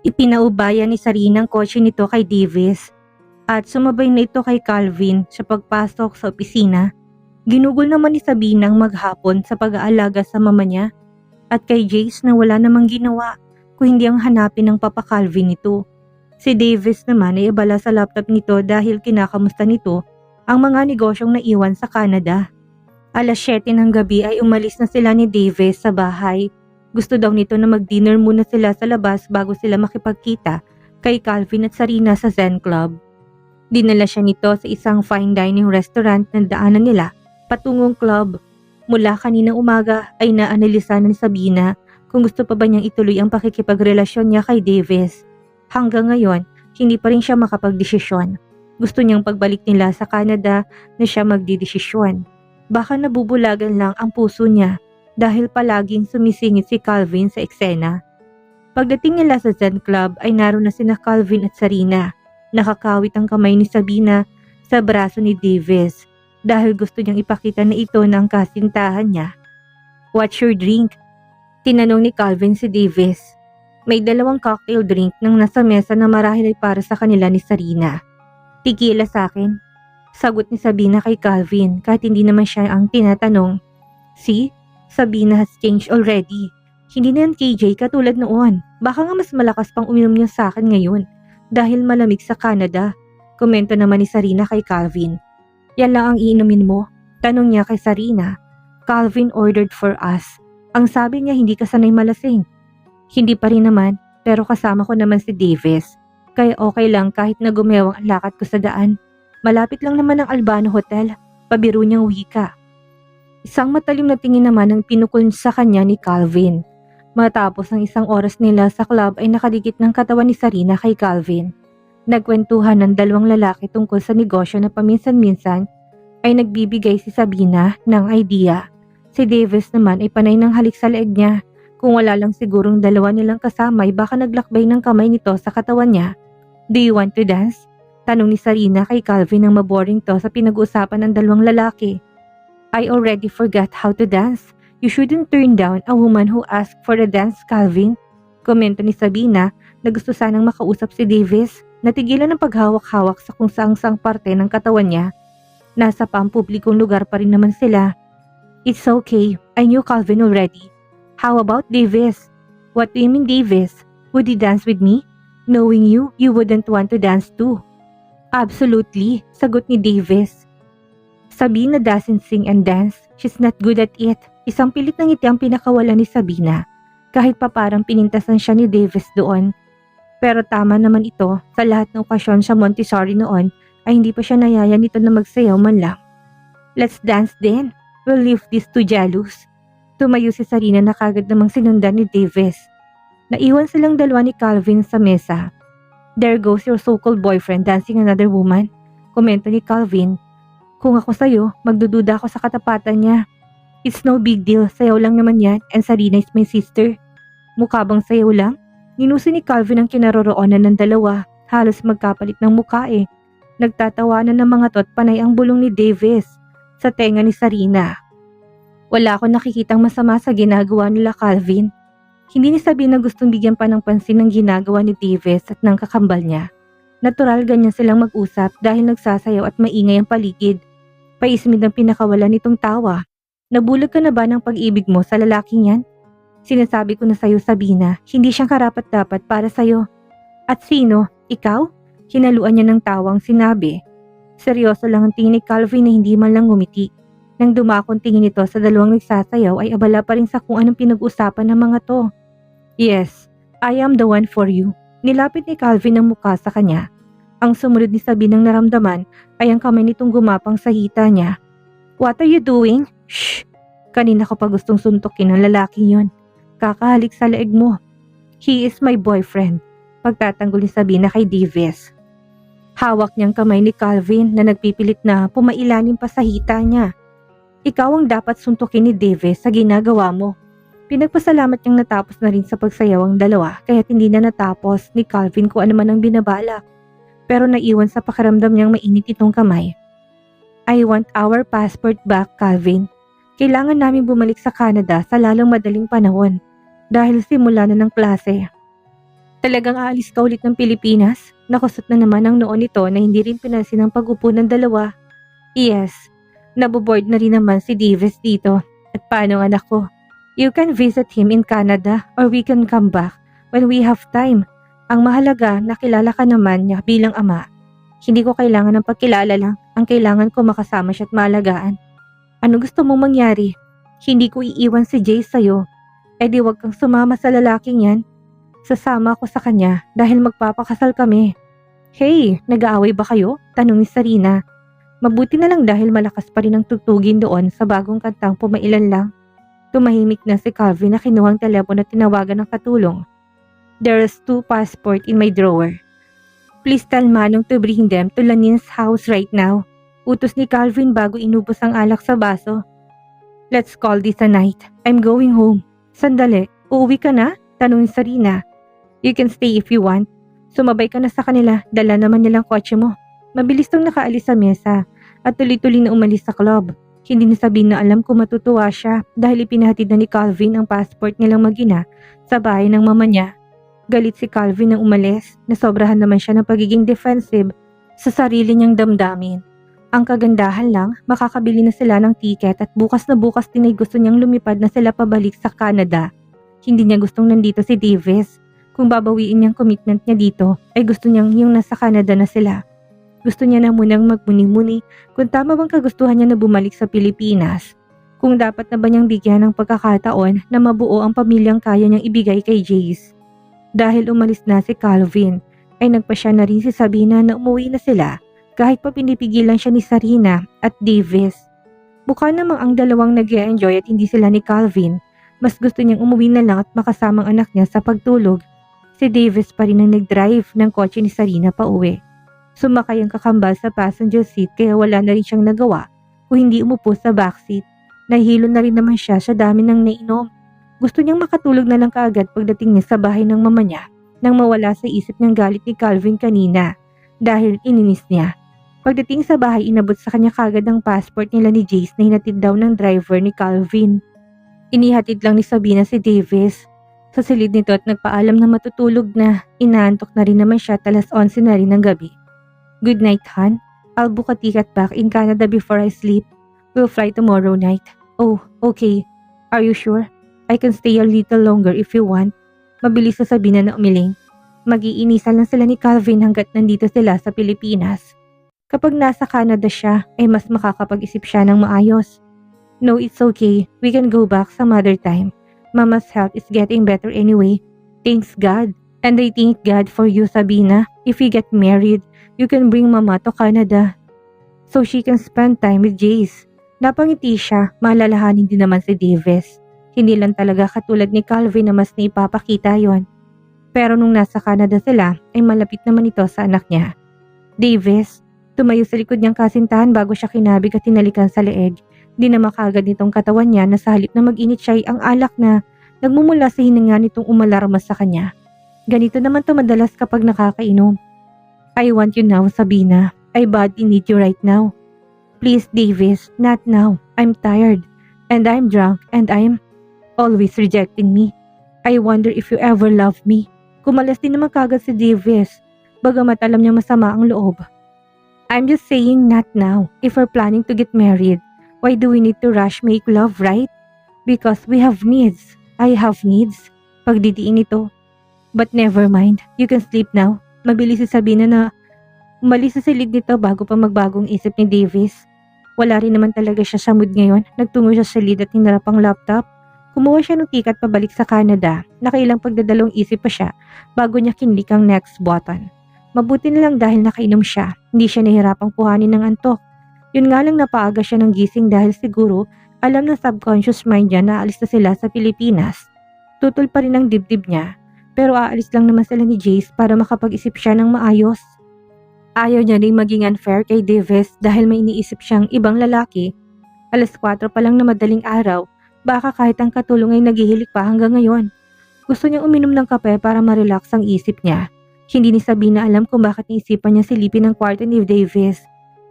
Ipinaubaya ni Sarina ang kotse nito kay Davis at sumabay na ito kay Calvin sa pagpasok sa opisina. Ginugol naman ni Sabina ang maghapon sa pag-aalaga sa mama niya at kay Jace na wala namang ginawa kung hindi ang hanapin ng Papa Calvin nito. Si Davis naman ay abala sa laptop nito dahil kinakamusta nito ang mga negosyong naiwan sa Canada. Alas 7 ng gabi ay umalis na sila ni Davis sa bahay. Gusto daw nito na mag-dinner muna sila sa labas bago sila makipagkita kay Calvin at Sarina sa Zen Club. Dinala siya nito sa isang fine dining restaurant na daanan nila patungong club. Mula kaninang umaga ay naanalisa ni Sabina kung gusto pa ba niyang ituloy ang pakikipagrelasyon niya kay Davis. Hanggang ngayon, hindi pa rin siya makapagdesisyon. Gusto niyang pagbalik nila sa Canada na siya magdidesisyon. Baka nabubulagan lang ang puso niya dahil palaging sumisingit si Calvin sa eksena. Pagdating nila sa Zen Club ay naroon na sina Calvin at Sarina. Nakakawit ang kamay ni Sabina sa braso ni Davis dahil gusto niyang ipakita na ito ng kasintahan niya. "What's your drink?" Tinanong ni Calvin si Davis. May 2 cocktail drink nang nasa mesa na marahil ay para sa kanila ni Sarina. "Tequila sa akin," sagot ni Sabina kay Calvin kahit hindi naman siya ang tinatanong. "See, Sabina has changed already. Hindi na yan KJ katulad noon. Baka nga mas malakas pang uminom niya sa akin ngayon dahil malamig sa Canada." Komento naman ni Sarina kay Calvin. "Yan lang ang iinumin mo?" Tanong niya kay Sarina. "Calvin ordered for us. Ang sabi niya hindi ka sanay malasing." "Hindi pa rin naman, pero kasama ko naman si Davis. Kaya okay lang kahit na gumewang ang lakad ko sa daan. Malapit lang naman ang Albano Hotel." Pabiro niyang wika. Isang matalim na tingin naman ang pinukol sa kanya ni Calvin. Matapos ang 1 oras nila sa club ay nakadikit ng katawan ni Sarina kay Calvin. Nagkwentuhan ng 2 lalaki tungkol sa negosyo na paminsan-minsan ay nagbibigay si Sabina ng idea. Si Davis naman ay panay ng halik sa leeg niya. Kung wala lang sigurong 2 nilang kasama ay baka naglakbay ng kamay nito sa katawan niya. "Do you want to dance?" Tanong ni Sarina kay Calvin nang maboring to sa pinag-uusapan ng 2 lalaki. "I already forgot how to dance. You shouldn't turn down a woman who asked for a dance, Calvin." Komento ni Sabina na gusto sanang makausap si Davis. Natigilan ng paghawak-hawak sa kung saang parte ng katawan niya. Nasa pampublikong lugar pa rin naman sila. "It's okay. I knew Calvin already. How about Davis?" "What do you mean, Davis? Would he dance with me? Knowing you, you wouldn't want to dance too." "Absolutely," sagot ni Davis. Sabina doesn't sing and dance. She's not good at it. Isang pilit ng ngiti ang pinakawala ni Sabina. Kahit pa parang pinintasan siya ni Davis doon. Pero tama naman ito, sa lahat ng okasyon sa Montessori noon ay hindi pa siya nayaya nito na magsayaw man lang. "Let's dance then. We'll leave these two jealous." Tumayo si Sarina na kagad namang sinundan ni Davis. Naiwan silang 2 ni Calvin sa mesa. "There goes your so-called boyfriend dancing another woman," komento ni Calvin. "Kung ako sa'yo, magdududa ako sa katapatan niya. It's no big deal, sayaw lang naman yan and Sarina is my sister." "Mukha bang sayaw lang?" Ninusi ni Calvin ang kinaroroonan ng 2. Halos magkapalit ng mukha eh. Nagtatawanan ng mga to at panay ang bulong ni Davis sa tenga ni Sarina. "Wala akong nakikitang masama sa ginagawa nila, Calvin." Hindi ni sabihin na gustong bigyan pa ng pansin ng ginagawa ni Davis at ng kakambal niya. Natural ganyan silang mag-usap dahil nagsasayaw at maingay ang paligid. Paismid ang pinakawala nitong tawa. "Nabulag ka na ba ng pag-ibig mo sa lalaking yan?" "Sinasabi ko na sa'yo, Sabina, hindi siyang karapat-dapat para sa'yo." "At sino? Ikaw?" Hinaluan niya ng tawang sinabi. Seryoso lang ang tingin ni Calvin na hindi man lang ngumiti. Nang dumakong tingin nito sa 2 nagsasayaw ay abala pa rin sa kung anong pinag-usapan ng mga to. "Yes, I am the one for you." Nilapit ni Calvin ang mukha sa kanya. Ang sumunod ni Sabinang naramdaman ay ang kamay nitong gumapang sa hita niya. "What are you doing?" "Shh! Kanina ko pa gustong suntukin ang lalaking yon. Kakahalik sa leeg mo." "He is my boyfriend," pagtatanggol ni Sabina kay Davis. Hawak niyang kamay ni Calvin na nagpipilit na pumailalim pa sa hita niya. "Ikaw ang dapat suntukin ni Davis sa ginagawa mo." Pinagpasalamat niyang natapos na rin sa pagsayaw ang 2 kaya't hindi na natapos ni Calvin kung ano man ang binabalak. Pero naiwan sa pakiramdam niyang mainit itong kamay. "I want our passport back, Calvin. Kailangan namin bumalik sa Canada sa lalong madaling panahon. dahil simula na ng klase. Talagang aalis ka ulit ng Pilipinas? Nakusot na naman ang noon nito na hindi rin pinansin ang pag-upo ng dalawa. Yes, naboboard na rin naman si Davis dito. At paano ang anak ko? You can visit him in Canada or we can come back when we have time. Ang mahalaga, nakilala ka naman niya bilang ama. Hindi ko kailangan ng pagkilala lang. Ang kailangan ko makasama siya at maalagaan. Ano gusto mong mangyari? Hindi ko iiwan si Jay sa'yo. E di wag kang sumama sa lalaking yan. Sasama ako sa kanya dahil magpapakasal kami. Hey, nag-aaway ba kayo? Tanong ni Sarina. Mabuti na lang dahil malakas pa rin ang tugtugin doon sa bagong kantang Pumailan Lang. Tumahimik na si Calvin na kinuhang telepono at tinawagan ng katulong. There's 2 passport in my drawer. Please tell Manong to bring them to Lanin's house right now. Utos ni Calvin bago inubos ang alak sa baso. Let's call this a night. I'm going home. Sandali, uuwi ka na? Tanong ni Sarina. You can stay if you want. Sumabay ka na sa kanila, dala naman nilang kotse mo. Mabilis tong nakaalis sa mesa at tuloy-tuloy na umalis sa club. Hindi ni Sabina alam kung matutuwa siya dahil ipinahatid na ni Calvin ang passport nilang mag-ina sa bahay ng mama niya. Galit si Calvin nang umalis, nasobrahan naman siya ng pagiging defensive sa sarili niyang damdamin. Ang kagandahan lang, makakabili na sila ng tiket at bukas na bukas din ay gusto niyang lumipad na sila pabalik sa Canada. Hindi niya gustong nandito si Davis. Kung babawiin niyang commitment niya dito, ay gusto niyang yung nasa Canada na sila. Gusto niya na munang magmuni-muni kung tama bang kagustuhan niya na bumalik sa Pilipinas. Kung dapat na ba niyang bigyan ng pagkakataon na mabuo ang pamilyang kaya niyang ibigay kay Jace. Dahil umalis na si Calvin, ay nagpasya na rin si Sabina na umuwi na sila kahit pa pinipigilan siya ni Sarina at Davis. Mukha namang ang dalawang nag-e-enjoy at hindi sila ni Calvin. Mas gusto niyang umuwi na lang at makasamang anak niya sa pagtulog. Si Davis pa rin ang nag-drive ng kotse ni Sarina pa uwi. Sumakay ang kakambal sa passenger seat kaya wala na rin siyang nagawa kung hindi umupo sa backseat. Nahihilo na rin naman siya sa dami ng nainom. Gusto niyang makatulog na lang kaagad pagdating niya sa bahay ng mama niya nang mawala sa isip niyang galit ni Calvin kanina dahil ininis niya. Pagdating sa bahay, inabot sa kanya kaagad ang passport nila ni Jace na hinatid daw ng driver ni Calvin. Inihatid lang ni Sabina si Davis. Sa silid nito at nagpaalam na matutulog na, inaantok na rin naman siya at alas 11 na rin ng gabi. Good night, hon. I'll book a ticket back in Canada before I sleep. We'll fly tomorrow night. Oh, okay. Are you sure? I can stay a little longer if you want. Mabilis na Sabina na umiling. Mag-iinisan lang sila ni Calvin hanggat nandito sila sa Pilipinas. Kapag nasa Canada siya, ay mas makakapag-isip siya ng maayos. No, it's okay. We can go back some other time. Mama's health is getting better anyway. Thanks God. And I thank God for you, Sabina. If we get married, you can bring Mama to Canada so she can spend time with Jace. Napangiti siya, maalalahanin din naman si Davis. Hindi lang talaga katulad ni Calvin na mas naipapakita yon. Pero nung nasa Canada sila, ay malapit naman ito sa anak niya. Davis, tumayo sa likod niyang kasintahan bago siya kinabig at tinalikan sa leeg. Di na makagad nitong katawan niya na sa halip na mag-init siya ay ang alak na nagmumula sa hininga nitong umalarma sa kanya. Ganito naman to madalas kapag nakakainom. I want you now, Sabina. I badly need you right now. Please, Davis, not now. I'm tired. And I'm drunk. And I'm always rejecting me. I wonder if you ever love me. Kumalas din naman kagad si Davis. Bagamat alam niya masama ang loob. I'm just saying not now. If we're planning to get married, why do we need to rush make love, right? Because we have needs. I have needs. Pagdidiin ito. But never mind. You can sleep now. Mabilis si Sabina na umalis sa silid nito bago pa magbagong isip ni Davis. Wala rin naman talaga siya sa mood ngayon. Nagtungo siya sa silid at hinarap ang laptop. Kumuha siya ng ticket pabalik sa Canada. Nakailang pagdadalawang isip pa siya bago niya kinlik ang next button. Mabuti na lang dahil nakainom siya. Hindi siya nahirapang kuhanin ng antok. Yun nga lang napaaga siya ng gising dahil siguro alam ng subconscious mind niya na aalis na sila sa Pilipinas. Tutol pa rin ang dibdib niya. Pero aalis lang naman sila ni Jace para makapag-isip siya ng maayos. Ayaw niya rin maging unfair kay Davis dahil may iniisip siyang ibang lalaki. Alas 4 pa lang na madaling araw, baka kahit ang katulong ay naghihilik pa hanggang ngayon. Gusto niyang uminom ng kape para ma-relax ang isip niya. Hindi ni Sabina alam kung bakit naisipan niya silipin ang kwarto ni Davis.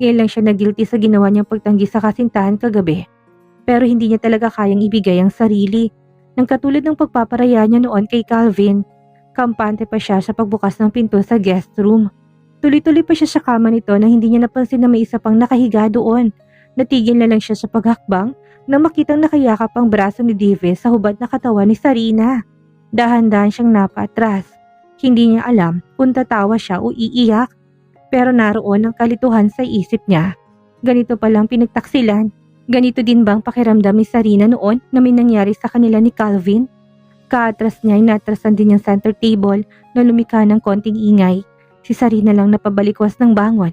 Ngayon lang siya nag-guilty sa ginawa niyang pagtanggi sa kasintahan kagabi. Pero hindi niya talaga kayang ibigay ang sarili. Nang katulad ng pagpaparaya niya noon kay Calvin, kampante pa siya sa pagbukas ng pinto sa guest room. Tuloy-tuloy pa siya sa kama nito na hindi niya napansin na may isa pang nakahiga doon. Natigil na lang siya sa paghakbang nang makitang nakayakap ang braso ni Davis sa hubad na katawan ni Sarina. Dahan-dahan siyang napaatras. Hindi niya alam kung tatawa siya o iiyak. Pero naroon ang kalituhan sa isip niya. Ganito palang pinagtaksilan. Ganito din bang pakiramdam ni Sarina noon na may nangyari sa kanila ni Calvin? Kaatras niya ay natrasan din yung center table na lumikha ng konting ingay. Si Sarina lang napabalikwas ng bangon.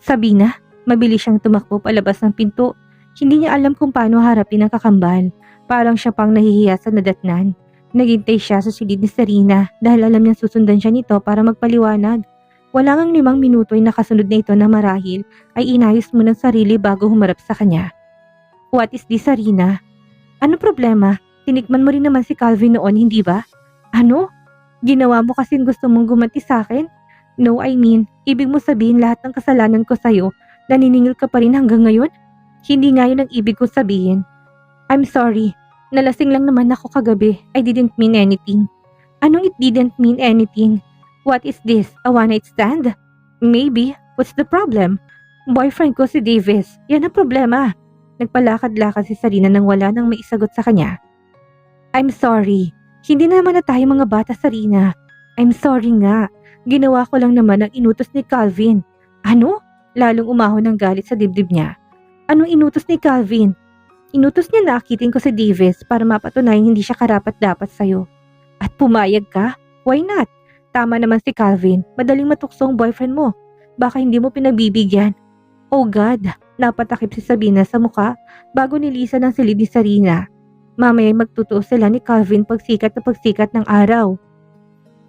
Sabina, mabilis siyang tumakbo palabas ng pinto. Hindi niya alam kung paano harapin ang kakambal. Parang siya pang nahihiya sa nadatnan. Naghintay siya sa silid ni Sarina dahil alam niyang susundan siya nito para magpaliwanag. Wala ngang 5 minuto ay nakasunod na ito na marahil ay inayos mo ng sarili bago humarap sa kanya. What is this, Sarina? Ano problema? Tinikman mo rin naman si Calvin noon, hindi ba? Ano? Ginawa mo kasing gusto mong gumanti sa akin? No, I mean, ibig mo sabihin lahat ng kasalanan ko sa'yo, naniningil ka pa rin hanggang ngayon? Hindi nga yun ang ibig ko sabihin. I'm sorry, nalasing lang naman ako kagabi. I didn't mean anything. Anong it didn't mean anything? What is this, a one-night stand? Maybe, what's the problem? Boyfriend ko si Davis, yan ang problema. Nagpalakad-lakad si Sarina nang wala nang maisagot sa kanya. I'm sorry, hindi naman na tayo mga bata, Sarina. I'm sorry nga. Ginawa ko lang naman ang inutos ni Calvin. Ano? Lalong umahon ng galit sa dibdib niya. Anong inutos ni Calvin? Inutos niya na akitin ko si Davis para mapatunayang hindi siya karapat-dapat sa'yo. At pumayag ka? Why not? Tama naman si Calvin. Madaling matukso ang boyfriend mo. Baka hindi mo pinagbibigyan. Oh God, napatakip si Sabina sa muka bago nilisan ng silid ni Sarina. Mamaya magtutuo sila ni Calvin pagsikat na pagsikat ng araw.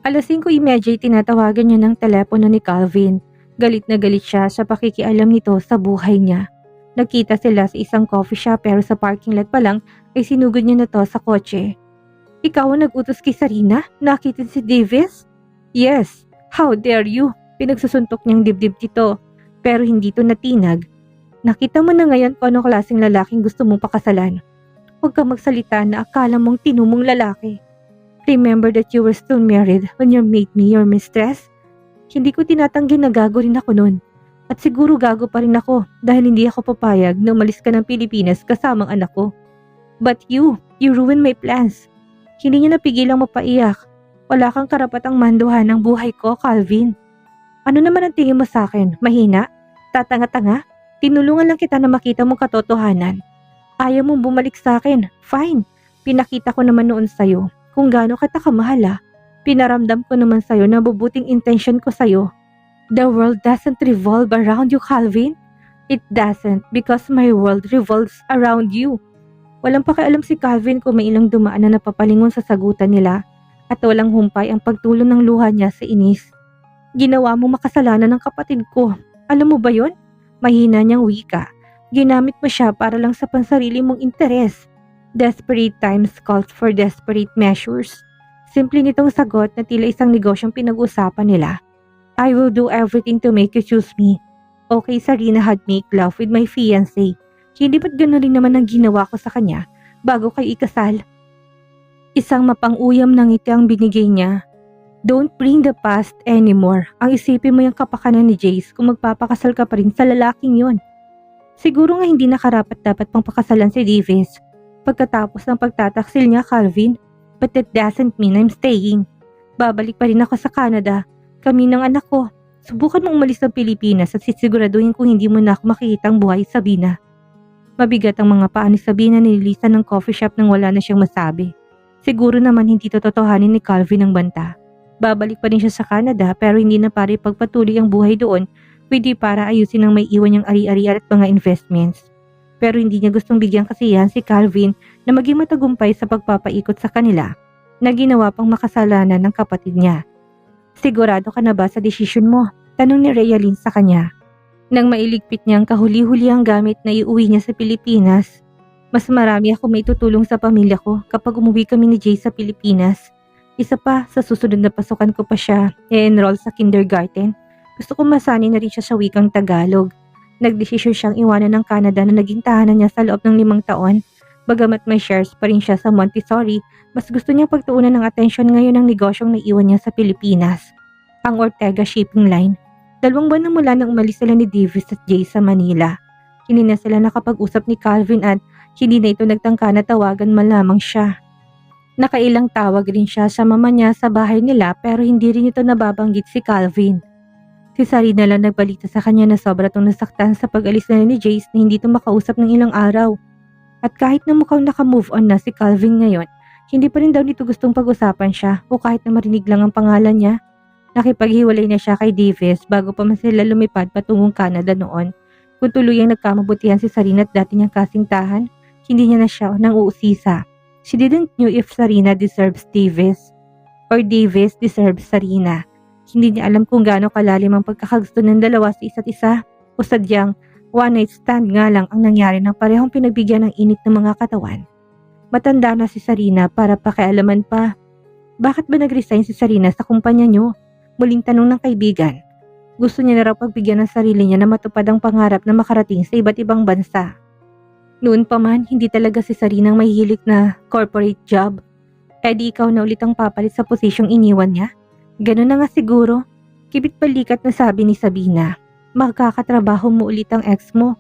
Alas 5:30 tinatawagan niya ng telepono ni Calvin. Galit na galit siya sa pakikialam nito sa buhay niya. Nagkita sila sa isang coffee shop pero sa parking lot pa lang ay sinugod niya na to sa kotse. Ikaw ang nag-utos kay Sarina? Nakitin si Davis? Yes, how dare you? Pinagsusuntok niyang dibdib nito pero hindi to natinag. Nakita mo na ngayon kung anong klaseng lalaking gusto mong pakasalan. Huwag kang magsalita na akala mong tinumong lalaki. Remember that you were still married when you made me your mistress? Hindi ko tinatanggi na gago rin ako nun. At siguro gago pa rin ako dahil hindi ako papayag na umalis ka ng Pilipinas kasamang anak ko. But you ruined my plans. Hindi niya napigilang mapaiyak. Wala kang karapatang manduhan ng buhay ko, Calvin. Ano naman ang tingin mo sa akin? Mahina? Tatanga-tanga? Tinulungan lang kita na makita mong katotohanan. Ayaw mong bumalik sa akin. Fine. Pinakita ko naman noon sa'yo kung gaano kita kamahala. Pinaramdam ko naman sa'yo na mabubuting intention ko sa'yo. The world doesn't revolve around you, Calvin. It doesn't because my world revolves around you. Walang pakialam si Calvin kung may ilang dumaan na napapalingon sa sagutan nila at walang humpay ang pagtulo ng luha niya sa inis. Ginawa mo makasalanan ng kapatid ko. Alam mo ba yon? Mahina niyang wika. Ginamit mo siya para lang sa pansarili mong interes. Desperate times calls for desperate measures. Simple nitong sagot na tila isang negosyong pinag-usapan nila. I will do everything to make you choose me. Okay, Sarina had make love with my fiancé. Hindi ba't gano'n rin naman ang ginawa ko sa kanya bago kay ikasal? Isang mapang-uyam ng ngiti ang binigay niya. Don't bring the past anymore. Ang isipin mo yung kapakanan ni Jace kung magpapakasal ka pa rin sa lalaking yon. Siguro nga hindi nakarapat dapat pang pakasalan si Davis. Pagkatapos ng pagtataksil niya, Calvin, but that doesn't mean I'm staying. Babalik pa rin ako sa Canada. Kami ng anak ko. Subukan mong umalis ng Pilipinas at sisiguraduhin kung hindi mo na ako makikitang buhay, Sabina. Mabigat ang mga paa ni Sabina nililisan ng coffee shop nang wala na siyang masabi. Siguro naman hindi totohanin ni Calvin ang banta. Babalik pa rin siya sa Canada pero hindi na para ipagpatuloy ang buhay doon, pwede para ayusin ang may iwan niyang ari-arian at mga investments. Pero hindi niya gustong bigyan kasiyahan si Calvin na maging matagumpay sa pagpapaikot sa kanila na ginawa pang makasalanan ng kapatid niya. Sigurado ka na ba sa desisyon mo? Tanong ni Realyn sa kanya. Nang mailigpit niya ang kahuli-huli ang gamit na iuwi niya sa Pilipinas, mas marami ako may tutulong sa pamilya ko kapag umuwi kami ni Jay sa Pilipinas. Isa pa, sa susunod na pasukan ko pa siya i-enroll sa kindergarten. Gusto ko masanay na rin siya sa wikang Tagalog. Nagdesisyon siyang iwanan ng Canada na naging tahanan niya sa loob ng 5 taon Bagamat may shares pa rin siya sa Montessori, mas gusto niyang pagtuunan ng atensyon ngayon ang negosyong naiwan niya sa Pilipinas, ang Ortega Shipping Line. 2 buwan na mula nang umalis sila ni Davis at Jay sa Manila. Hindi na sila nakapag-usap ni Calvin at hindi na ito nagtangka na tawagan man lamang siya. Nakailang tawag rin siya sa mama niya sa bahay nila pero hindi rin ito nababanggit si Calvin. Si Sarina lang nagbalita sa kanya na sobra itong nasaktan sa pag-alis na ni Jace na hindi ito makausap ng ilang araw. At kahit na mukhang naka-move on na si Calvin ngayon, hindi pa rin daw nito gustong pag-usapan siya o kahit na marinig lang ang pangalan niya. Nakipaghiwalay na siya kay Davis bago pa man sila lumipad patungong Canada noon. Kung tuluyang nagkamabutihan si Sarina at dati niyang kasingtahan, hindi niya na siya nang uusisa. She didn't know if Sarina deserves Davis or Davis deserves Sarina. Hindi niya alam kung gaano kalalim ang pagkakagusto ng dalawa sa isa't isa o sadyang one-night stand nga lang ang nangyari ng parehong pinagbigyan ng init ng mga katawan. Matanda na si Sarina para pakialaman pa. Bakit ba nag-resign si Sarina sa kumpanya niyo? Muling tanong ng kaibigan. Gusto niya na raw pagbigyan ng sarili niya na matupad ang pangarap na makarating sa iba't ibang bansa. Noon pa man, hindi talaga si Sarina ang mahihilig na corporate job. Eh di ikaw na ulit ang papalit sa posisyong iniwan niya? Ganun na nga siguro. Kibit balikat na sabi ni Sabina. Magkakatrabaho mo ulit ang ex mo.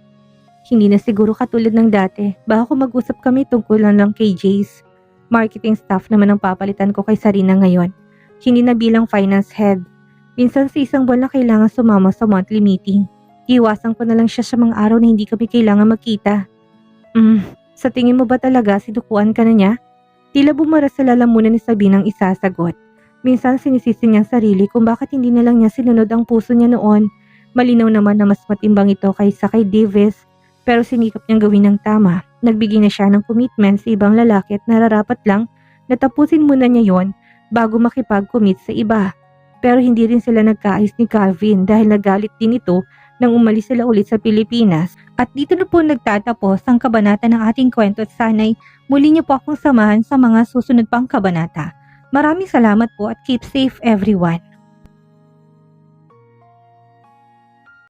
Hindi na siguro katulad ng dati. Baka kung mag-usap kami tungkol lang kay Jace. Marketing staff naman ang papalitan ko kay Sarina ngayon. Hindi na bilang finance head. Minsan sa isang buwan lang kailangan sumama sa monthly meeting. Iwasan ko na lang siya sa mga araw na hindi kami kailangan magkita. Sa tingin mo ba talaga sinukuan ka na niya? Tila bumara sa lalamunan ni Sabina ang isasagot. Minsan sinisisi niyang sarili kung bakit hindi na lang niya sinunod ang puso niya noon. Malinaw naman na mas matimbang ito kaysa kay Davis, pero sinikap niyang gawin ng tama. Nagbigay na siya ng commitment sa ibang lalaki at nararapat lang na tapusin muna niya yon bago makipag-commit sa iba. Pero hindi rin sila nagkaayos ni Calvin dahil nagalit din ito nang umalis sila ulit sa Pilipinas. At dito na po nagtatapos ang kabanata ng ating kwento at sana'y muli niyo po akong samahan sa mga susunod pang kabanata. Maraming salamat po at keep safe everyone.